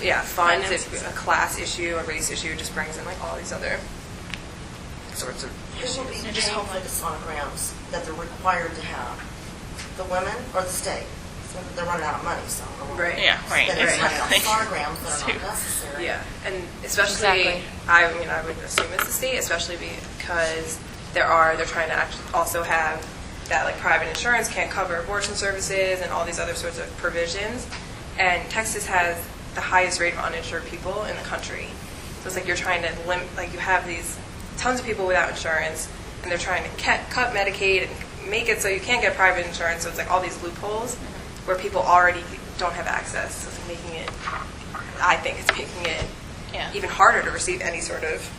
Yeah, and funds, if a class issue, a race issue, just brings in like all these other sorts of issues. Who will be paying for the sonograms that they're required to have? The women or the state? So they're running out of money, so. Right. Yeah, right. Spending money on Exactly. sonograms that are not necessary. Yeah, and especially, Exactly. I would assume it's the state, especially because they're trying to actually also have that like private insurance can't cover abortion services and all these other sorts of provisions. And Texas has the highest rate of uninsured people in the country. So it's like you're trying to you have these tons of people without insurance, and they're trying to cut Medicaid and make it so you can't get private insurance. So it's like all these loopholes where people already don't have access. So it's making it, I think it's making it even harder to receive any sort of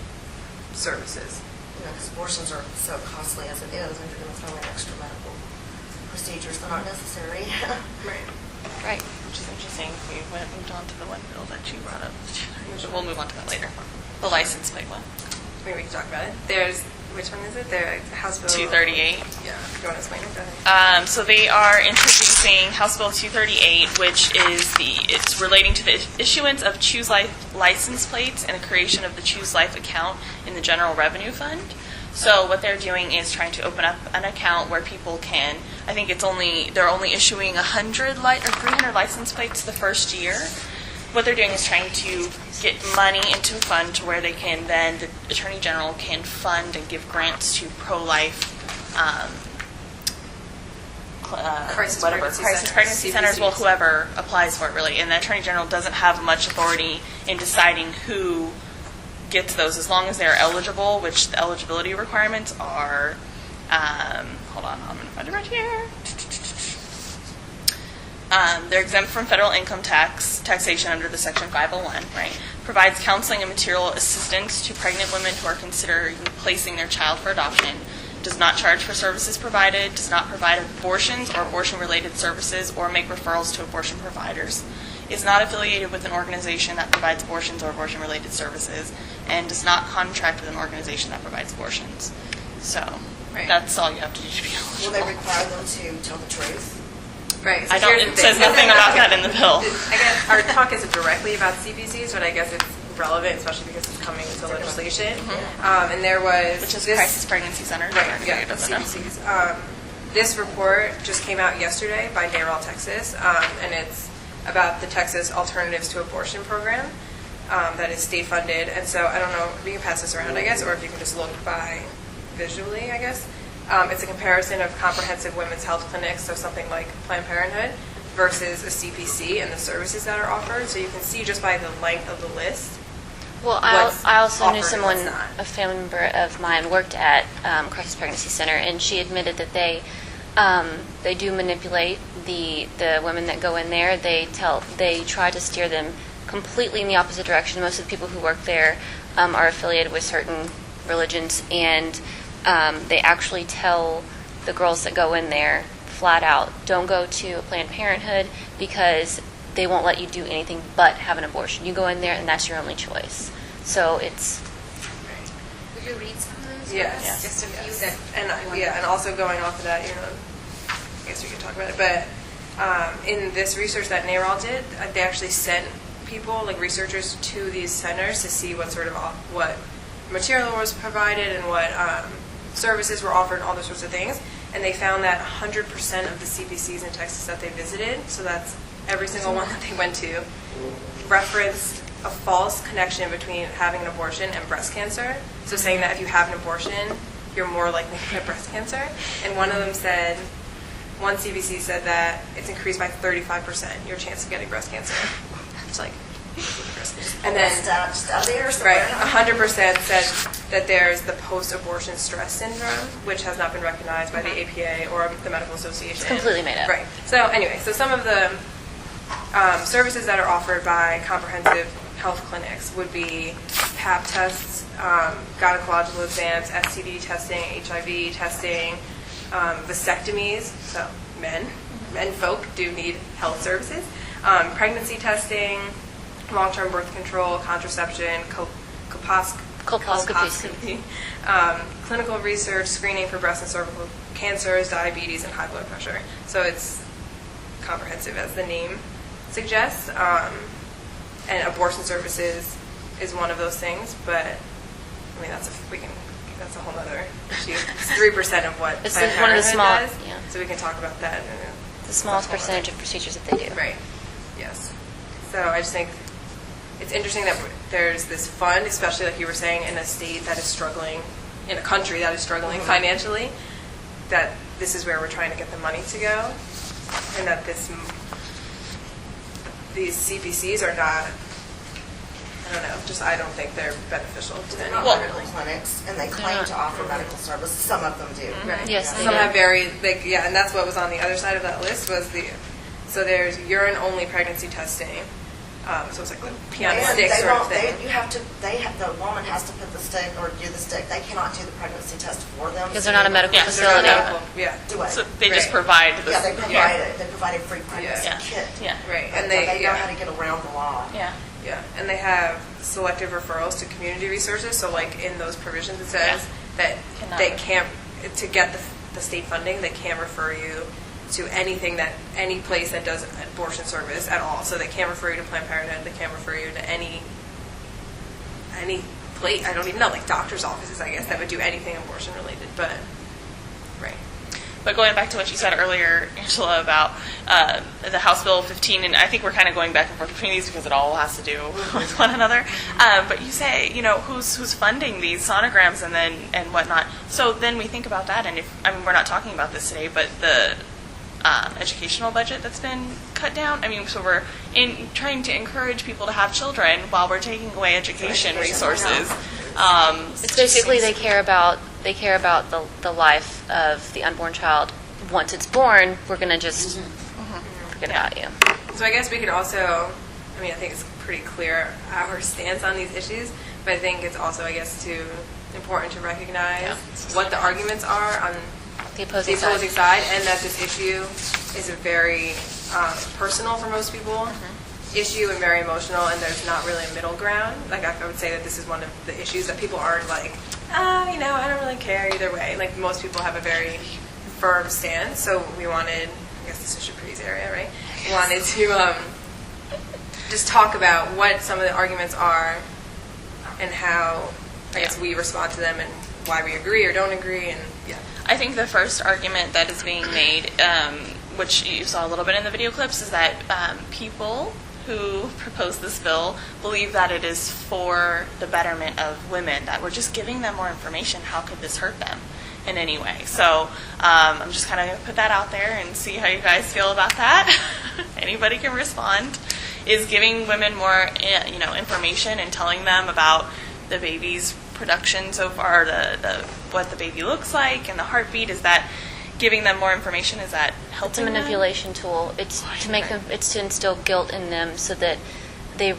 services. Because abortions are so costly as it is, and you're going to throw in extra medical procedures that aren't necessary. Right. Which is interesting. We moved on to the one bill that you brought up. We'll move on to that later. The license plate one. Maybe we can talk about it. There's, which one is it? House Bill 238. Yeah. Do you want to explain it? Go ahead. So they are introducing House Bill 238, which it's relating to the issuance of Choose Life license plates and the creation of the Choose Life account in the General Revenue Fund. So what they're doing is trying to open up an account where people can, I think they're only issuing 100 or 300 license plates the first year. What they're doing is trying to get money into a fund to where they can then, the Attorney General can fund and give grants to pro-life Crisis pregnancy centers, well, whoever applies for it really. And the Attorney General doesn't have much authority in deciding who gets those, as long as they're eligible, which the eligibility requirements are, hold on, I'm going to find it right here. They're exempt from federal income taxation under the Section 501, right? Provides counseling and material assistance to pregnant women who are considering placing their child for adoption. Does not charge for services provided. Does not provide abortions or abortion-related services or make referrals to abortion providers. Is not affiliated with an organization that provides abortions or abortion-related services, and does not contract with an organization that provides abortions. So that's all you have to do to be eligible. Will they require them to tell the truth? Right. So It says nothing about that in the bill. I guess our talk isn't directly about CPCs, but I guess it's relevant, especially because it's coming into legislation. And there was Which is Crisis Pregnancy Center. Right, yeah, CPCs. This report just came out yesterday by NARAL Texas, and it's about the Texas Alternatives to Abortion program that is state funded. And so I don't know, we can pass this around, I guess, or if you can just look by visually, I guess. It's a comparison of comprehensive women's health clinics, so something like Planned Parenthood, versus a CPC and the services that are offered. So you can see just by the length of the list. Well, I also knew someone, a family member of mine, worked at Crisis Pregnancy Center, and she admitted that they do manipulate the women that go in there. They try to steer them completely in the opposite direction. Most of the people who work there are affiliated with certain religions, and they actually tell the girls that go in there flat out, don't go to a Planned Parenthood because they won't let you do anything but have an abortion. You go in there and that's your only choice. So it's... Would you read some of those? Yes. Just a few that... And also going off of that, I guess we can talk about it, but in this research that NARAL did, they actually sent people, like researchers, to these centers to see what sort of, what material was provided and what services were offered and all those sorts of things. And they found that 100% of the CPCs in Texas that they visited, so that's every single one that they went to, referenced a false connection between having an abortion and breast cancer. So saying that if you have an abortion, you're more likely to get breast cancer. And one CPC said that it's increased by 35% your chance of getting breast cancer. It's like, and then, right, 100% said that there's the post-abortion stress syndrome, which has not been recognized by the APA or the Medical Association. It's completely made up. Right. So anyway, so some of the services that are offered by comprehensive health clinics would be Pap tests, gynecological exams, STD testing, HIV testing, vasectomies, so men folk do need health services, pregnancy testing, long-term birth control, contraception, colposcopy, clinical research, screening for breast and cervical cancers, diabetes, and high blood pressure. So it's comprehensive, as the name suggests. and abortion services is one of those things. But I mean, that's a whole other issue. It's 3% of what It's Planned one of the Parenthood small- does, yeah. so we can talk about that. The smallest percentage of procedures that they do. Right. Yes. So I just think it's interesting that there's this fund, especially like you were saying, in a state that is struggling, in a country that is struggling financially, that this is where we're trying to get the money to go, and that these CPCs are not, I don't know, I don't think they're beneficial to They're anyone. not medical clinics, and they claim to offer medical service. Some of them do. Right. Yes, they Some do. have very, and that's what was on the other side of that list was so there's urine-only pregnancy testing. So it's like the pee on a And stick they sort of won't- thing. the woman has to put the stick or do the stick. They cannot do the pregnancy test for them. Because they're not a medical Yeah, They're not facility. medical. Yeah. Do it. So they just Right. provide the. Yeah, they provide it. They provide a free pregnancy Yeah. kit. Yeah. Right. But And they they know how to get around the law. Yeah. Yeah, and they have selective referrals to community resources. So, like in those provisions, it says that Cannot. they can't, to get the state funding, they can't refer you to any place that does abortion service at all. So they can't refer you to Planned Parenthood. They can't refer you to any place. I don't even know, like doctor's offices, I guess, that would do anything abortion related. But right. But going back to what you said earlier, Angela, about the House Bill 15, and I think we're kind of going back and forth between these because it all has to do with one another. But you say, who's funding these sonograms and whatnot. So then we think about that, and we're not talking about this today, but the educational budget that's been cut down. So we're trying to encourage people to have children while we're taking away education resources. It's basically they care about the life of the unborn child. Once it's born, we're going to just forget about you. So I guess we could also, I think it's pretty clear our stance on these issues, but I think it's also, I guess, important to recognize what the arguments are on The opposing side, and that this issue is a very personal for most people issue and very emotional, and there's not really a middle ground. Like I would say that this is one of the issues that people aren't like, I don't really care either way. Like most people have a very firm stance, so we wanted, I guess this is Shapri's area, right? We wanted to just talk about what some of the arguments are and how, I guess, we respond to them and why we agree or don't agree, and I think the first argument that is being made, which you saw a little bit in the video clips, is that people who propose this bill believe that it is for the betterment of women, that we're just giving them more information. How could this hurt them in any way? So I'm just kind of going to put that out there and see how you guys feel about that. Anybody can respond. Is giving women more information and telling them about the baby's production so far, the what the baby looks like and the heartbeat, is that giving them more information? Is that helping It's a them? manipulation tool. It's to make them. It's to instill guilt in them so that they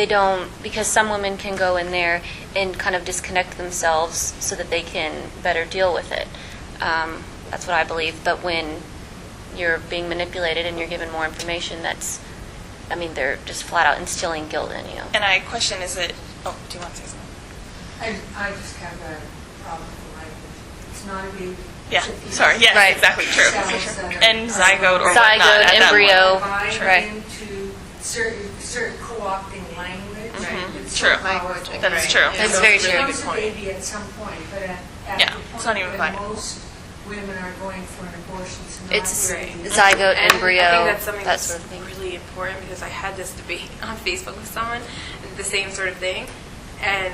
don't, because some women can go in there and kind of disconnect themselves so that they can better deal with it. That's what I believe. But when you're being manipulated and you're given more information, they're just flat out instilling guilt in you. And I question, is it? Oh, do you want to say something? I just have a problem with language. It's not a baby. Yeah. It's a fetus. Sorry. Yes. Right. Exactly. True. Cells that are- And zygote or Zygote, whatnot at that embryo. point. Combined into certain co-opting language. It's so True. powerful. That is true. That's very It true. becomes a baby at some point, but at Yeah, the it's point not even when viable. most women are going for an abortion, It's not really. zygote, And embryo, I think that's something that that's sort of thing. really important, because I had this debate on Facebook with someone, the same sort of thing, and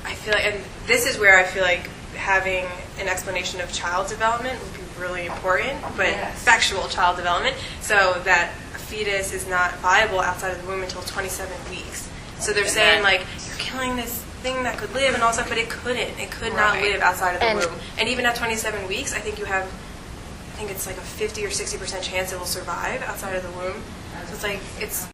I feel like, and this is where I feel like having an explanation of child development would be really important, but Yes. factual child development, so that a fetus is not viable outside of the womb until 27 weeks. So they're saying, like, you're killing this thing that could live and all stuff, but it couldn't. It could not live outside of the And- womb. And even at 27 weeks, I think it's like a 50 or 60% chance it will survive outside of the womb. So it's like, it's